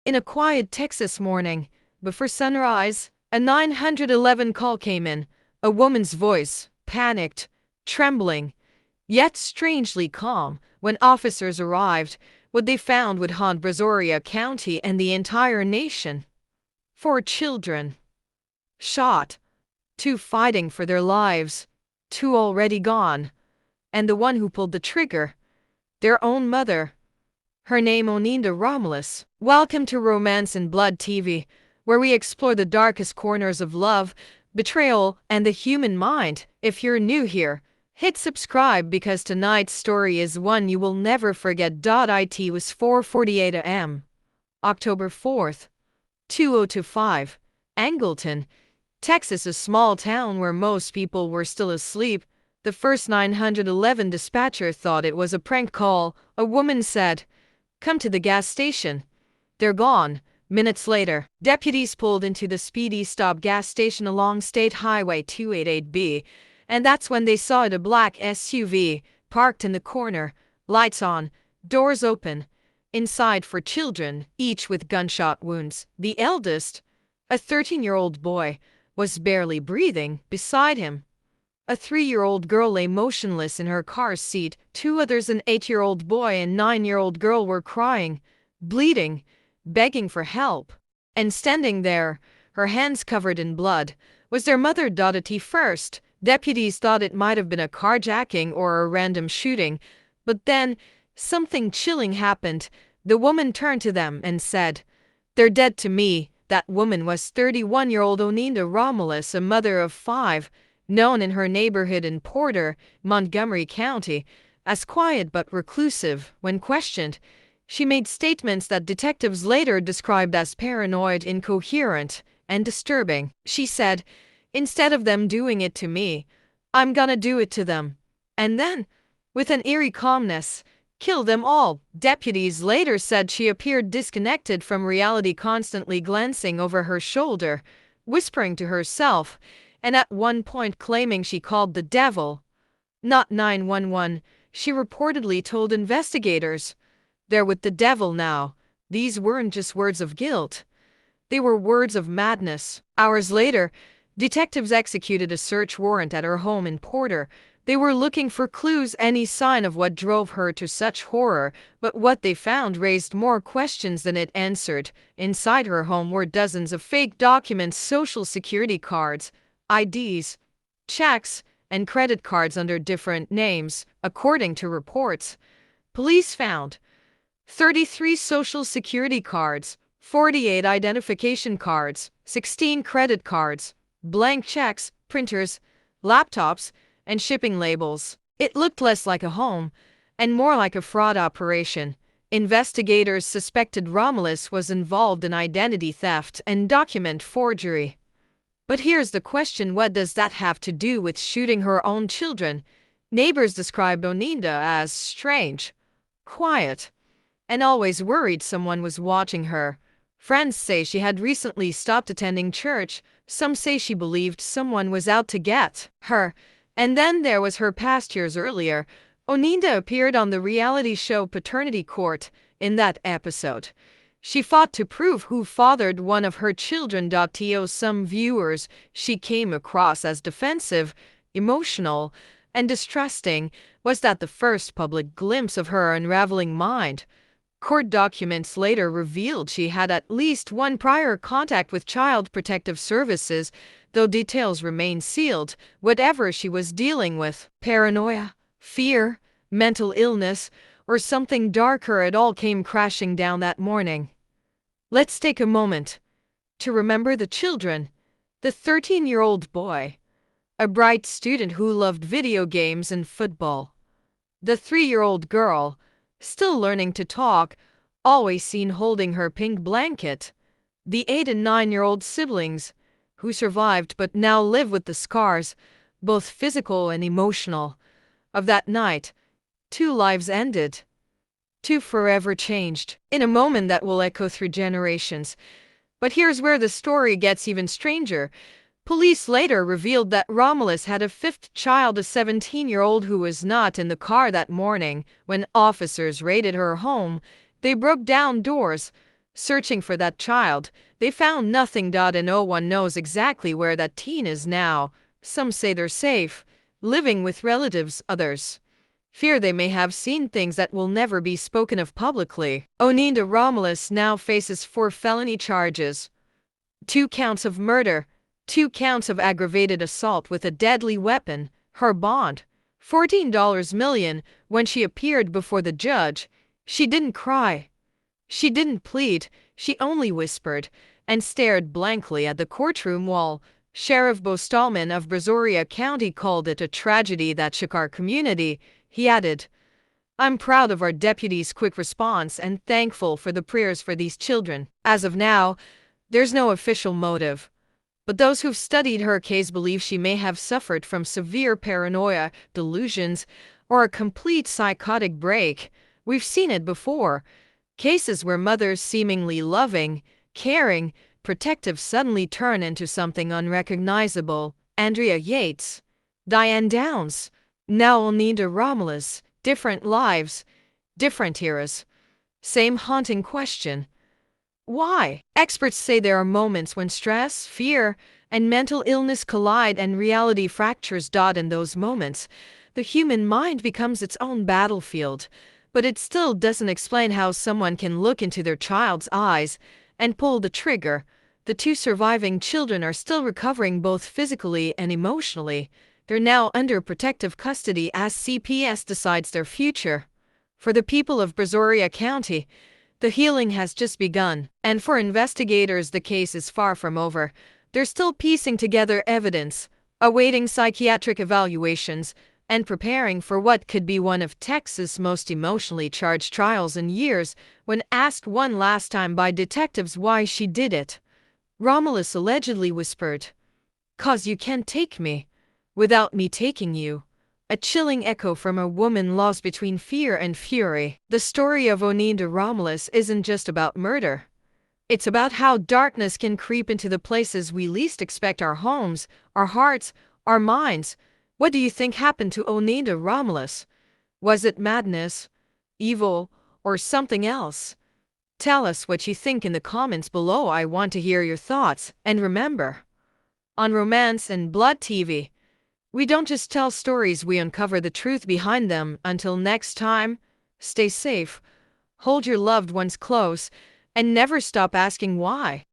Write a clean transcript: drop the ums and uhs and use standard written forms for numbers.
In a quiet Texas morning, before sunrise, a 911 call came in. A woman's voice, panicked, trembling, yet strangely calm. When officers arrived, what they found would haunt Brazoria County and the entire nation. 4 children. Shot. 2 fighting for their lives. 2 already gone. And the one who pulled the trigger, their own mother. Her name Oninda Romelus. Welcome to Romance and Blood TV, where we explore the darkest corners of love, betrayal, and the human mind. If you're new here, hit subscribe because tonight's story is one you will never forget. It was 4:48 a.m. October 4th, 2025, Angleton, Texas, a small town where most people were still asleep. The first 911 dispatcher thought it was a prank call. A woman said, "Come to the gas station. They're gone." Minutes later, deputies pulled into the Speedy Stop gas station along State Highway 288B, and that's when they saw a black SUV parked in the corner, lights on, doors open. Inside 4 children, each with gunshot wounds. The eldest, a 13-year-old boy, was barely breathing. Beside him, a 3-year-old girl lay motionless in her car seat. 2 others, an 8-year-old boy and 9-year-old girl, were crying, bleeding, begging for help. And standing there, her hands covered in blood, was their mother. At first, deputies thought it might have been a carjacking or a random shooting, but then something chilling happened. The woman turned to them and said, "They're dead to me." That woman was 31-year-old Oninda Romelus, a mother of 5, known in her neighborhood in Porter, Montgomery County, as quiet but reclusive. When questioned, she made statements that detectives later described as paranoid, incoherent, and disturbing. She said, "Instead of them doing it to me, I'm gonna do it to them. And then, with an eerie calmness, kill them all." Deputies later said she appeared disconnected from reality, constantly glancing over her shoulder, whispering to herself, and at one point claiming she called the devil, not 911. She reportedly told investigators, "They're with the devil now." These weren't just words of guilt. They were words of madness. Hours later, detectives executed a search warrant at her home in Porter. They were looking for clues, any sign of what drove her to such horror, but what they found raised more questions than it answered. Inside her home were dozens of fake documents, social security cards, IDs, checks, and credit cards under different names. According to reports, police found 33 social security cards, 48 identification cards, 16 credit cards, blank checks, printers, laptops, and shipping labels. It looked less like a home and more like a fraud operation. Investigators suspected Romulus was involved in identity theft and document forgery. But here's the question: what does that have to do with shooting her own children? Neighbors described Oninda as strange, quiet, and always worried someone was watching her. Friends say she had recently stopped attending church. Some say she believed someone was out to get her. And then there was her past. Years earlier, Oninda appeared on the reality show Paternity Court. In that episode, she fought to prove who fathered one of her children. To some viewers, she came across as defensive, emotional, and distrusting. Was that the first public glimpse of her unraveling mind? Court documents later revealed she had at least one prior contact with Child Protective Services, though details remain sealed. Whatever she was dealing with, paranoia, fear, mental illness, or something darker, it all came crashing down that morning. Let's take a moment to remember the children. The 13-year-old boy, a bright student who loved video games and football. The 3-year-old girl, still learning to talk, always seen holding her pink blanket. The 8 and 9-year-old siblings, who survived but now live with the scars, both physical and emotional, of that night. 2 lives ended. 2 forever changed, in a moment that will echo through generations. But here's where the story gets even stranger. Police later revealed that Romulus had a 5th child, a 17-year-old who was not in the car that morning. When officers raided her home, they broke down doors, Searching for that child, they found nothing. And no one knows exactly where that teen is now. Some say they're safe, living with relatives, others fear they may have seen things that will never be spoken of publicly. Oninda Romelus now faces 4 felony charges: 2 counts of murder, 2 counts of aggravated assault with a deadly weapon. Her bond, $14 million. When she appeared before the judge, she didn't cry. She didn't plead, she only whispered and stared blankly at the courtroom wall. Sheriff Bo Stallman of Brazoria County called it a tragedy that shook our community. He added, "I'm proud of our deputy's quick response and thankful for the prayers for these children." As of now, there's no official motive, but those who've studied her case believe she may have suffered from severe paranoia, delusions, or a complete psychotic break. We've seen it before. Cases where mothers seemingly loving, caring, protective suddenly turn into something unrecognizable. Andrea Yates, Diane Downs, now Oninda Romelus. Different lives, different eras. Same haunting question. Why? Experts say there are moments when stress, fear, and mental illness collide and reality fractures. In those moments, the human mind becomes its own battlefield. But it still doesn't explain how someone can look into their child's eyes and pull the trigger. The 2 surviving children are still recovering both physically and emotionally. They're now under protective custody as CPS decides their future. For the people of Brazoria County, the healing has just begun. And for investigators, the case is far from over. They're still piecing together evidence, awaiting psychiatric evaluations, and preparing for what could be one of Texas' most emotionally charged trials in years. When asked one last time by detectives why she did it, Romulus allegedly whispered, "'Cause you can't take me without me taking you." A chilling echo from a woman lost between fear and fury. The story of Oninda Romelus isn't just about murder. It's about how darkness can creep into the places we least expect: our homes, our hearts, our minds. What do you think happened to Oninda Romelus? Was it madness, evil, or something else? Tell us what you think in the comments below. I want to hear your thoughts. And remember, on Romance and Blood TV, we don't just tell stories, we uncover the truth behind them. Until next time, stay safe, hold your loved ones close, and never stop asking why.